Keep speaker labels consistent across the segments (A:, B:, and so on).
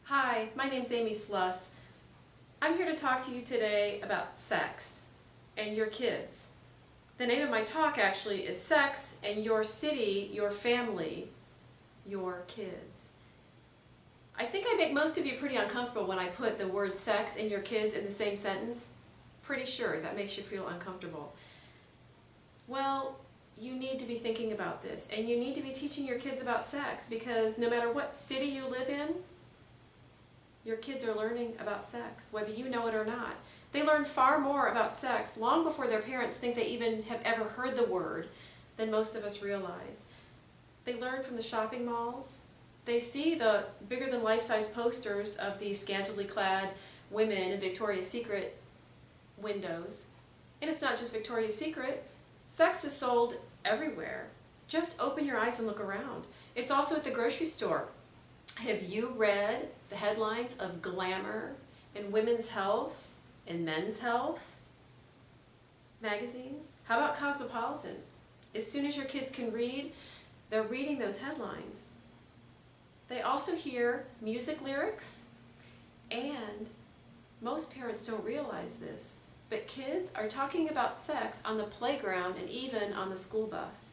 A: Hi, my name's Amy Sluss. I'm here to talk to you today about sex and your kids. The name of my talk actually is Sex and Your City, Your Family, Your Kids. I think I make most of you pretty uncomfortable when I put the word sex and your kids in the same sentence. Pretty sure that makes you feel uncomfortable. Well, you need to be thinking about this, and you need to be teaching your kids about sex, because no matter what city you live in, your kids are learning about sex, whether you know it or not. They learn far more about sex long before their parents think they even have ever heard the word than most of us realize. They learn from the shopping malls. They see the bigger than life-size posters of these scantily clad women in Victoria's Secret windows. And it's not just Victoria's Secret. Sex is sold everywhere. Just open your eyes and look around. It's also at the grocery store. Have you read the headlines of Glamour and Women's Health and Men's Health magazines? How about Cosmopolitan? As soon as your kids can read, they're reading those headlines. They also hear music lyrics, and most parents don't realize this, but kids are talking about sex on the playground and even on the school bus.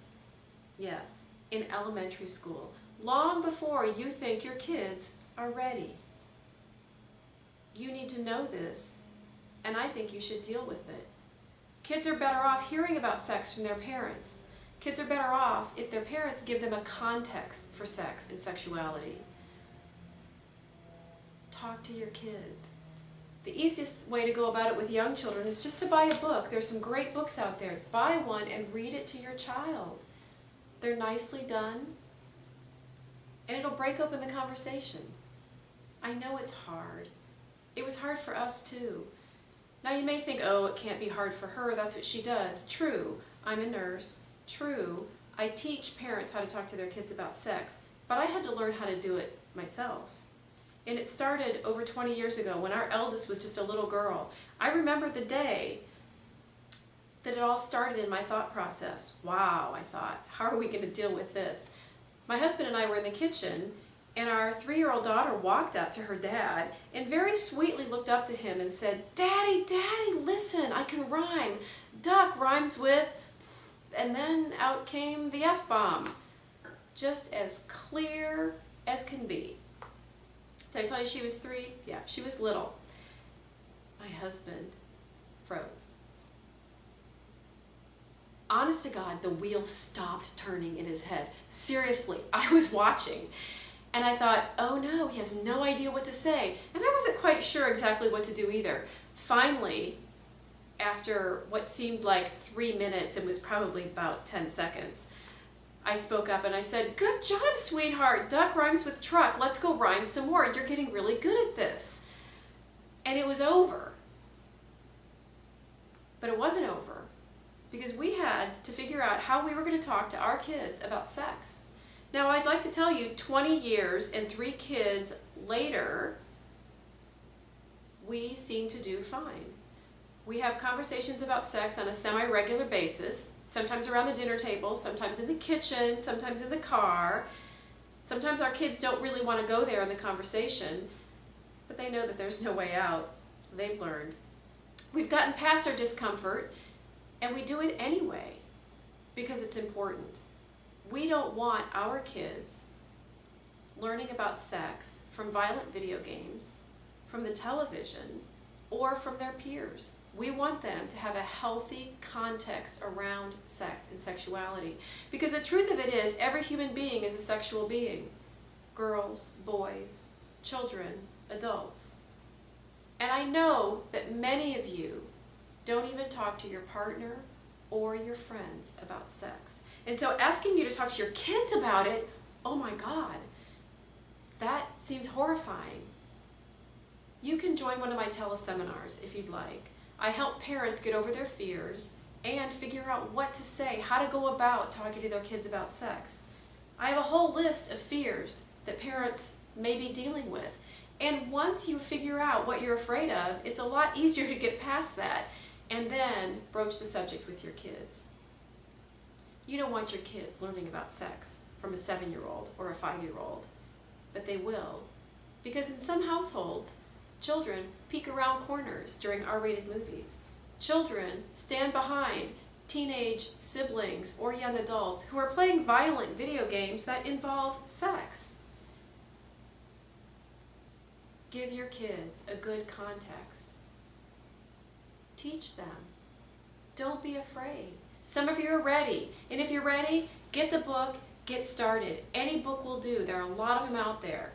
A: Yes, in elementary school, long before you think your kids are ready. You need to know this, and I think you should deal with it. Kids are better off hearing about sex from their parents. Kids are better off if their parents give them a context for sex and sexuality. Talk to your kids. The easiest way to go about it with young children is just to buy a book. There's some great books out there. Buy one and read it to your child. They're nicely done, and it'll break open the conversation. I know it's hard. It was hard for us too. Now you may think, oh, it can't be hard for her, that's what she does. True, I'm a nurse. True, I teach parents how to talk to their kids about sex, but I had to learn how to do it myself. And it started over 20 years ago when our eldest was just a little girl. I remember the day that it all started in my thought process. Wow, I thought, how are we going to deal with this? My husband and I were in the kitchen, and our 3-year-old daughter walked up to her dad and very sweetly looked up to him and said, "Daddy, Daddy, listen, I can rhyme. Duck rhymes with," and then out came the F-bomb. Just as clear as can be. Did I tell you she was 3? Yeah, she was little. My husband froze. Honest to God, the wheel stopped turning in his head. Seriously, I was watching. And I thought, oh no, he has no idea what to say. And I wasn't quite sure exactly what to do either. Finally, after what seemed like 3 minutes, it was probably about 10 seconds, I spoke up and I said, "Good job, sweetheart. Duck rhymes with truck. Let's go rhyme some more. You're getting really good at this." And it was over. But it wasn't over, because we had to figure out how we were going to talk to our kids about sex. Now, I'd like to tell you, 20 years and 3 kids later, we seem to do fine. We have conversations about sex on a semi-regular basis, sometimes around the dinner table, sometimes in the kitchen, sometimes in the car. Sometimes our kids don't really want to go there in the conversation, but they know that there's no way out. They've learned. We've gotten past our discomfort, and we do it anyway because it's important. We don't want our kids learning about sex from violent video games, from the television, or from their peers. We want them to have a healthy context around sex and sexuality. Because the truth of it is, every human being is a sexual being. Girls, boys, children, adults. And I know that many of you don't even talk to your partner or your friends about sex. And so asking you to talk to your kids about it, oh my God, that seems horrifying. You can join one of my teleseminars if you'd like. I help parents get over their fears and figure out what to say, how to go about talking to their kids about sex. I have a whole list of fears that parents may be dealing with. And once you figure out what you're afraid of, it's a lot easier to get past that and then broach the subject with your kids. You don't want your kids learning about sex from a 7-year-old or a 5-year-old, but they will Because in some households, children peek around corners during R-rated movies. Children stand behind teenage siblings or young adults who are playing violent video games that involve sex. Give your kids a good context. Teach them. Don't be afraid. Some of you are ready, and if you're ready, get the book, get started. Any book will do. There are a lot of them out there.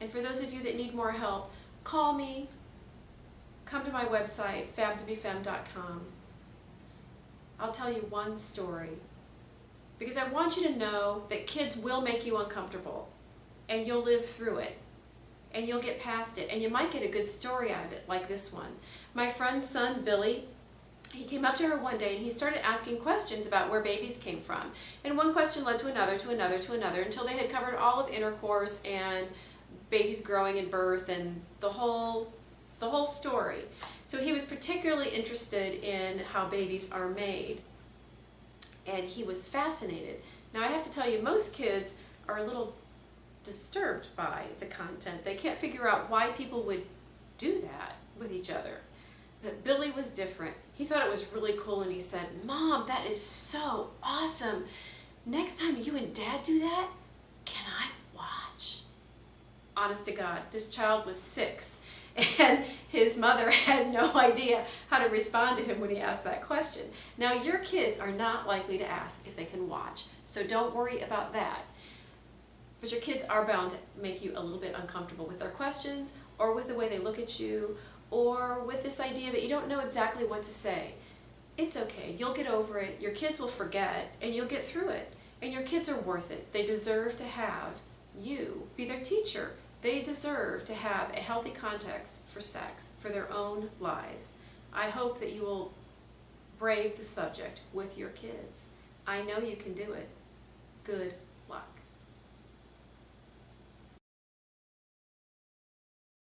A: And for those of you that need more help, call me. Come to my website, fab2befem.com. I'll tell you one story, because I want you to know that kids will make you uncomfortable, and you'll live through it, and you'll get past it, and you might get a good story out of it, like this one. My friend's son, Billy, he came up to her one day and he started asking questions about where babies came from. And one question led to another, to another, to another, until they had covered all of intercourse and babies growing and birth and the whole story. So he was particularly interested in how babies are made, and he was fascinated. Now I have to tell you, most kids are a little disturbed by the content. They can't figure out why people would do that with each other. But Billy was different. He thought it was really cool, and he said, "Mom, that is so awesome. Next time you and Dad do that, can I watch?" Honest to God, this child was 6, and his mother had no idea how to respond to him when he asked that question. Now, your kids are not likely to ask if they can watch, so don't worry about that. But your kids are bound to make you a little bit uncomfortable with their questions, or with the way they look at you, or with this idea that you don't know exactly what to say. It's okay. You'll get over it. Your kids will forget, and you'll get through it. And your kids are worth it. They deserve to have you be their teacher. They deserve to have a healthy context for sex, for their own lives. I hope that you will brave the subject with your kids. I know you can do it. Good luck.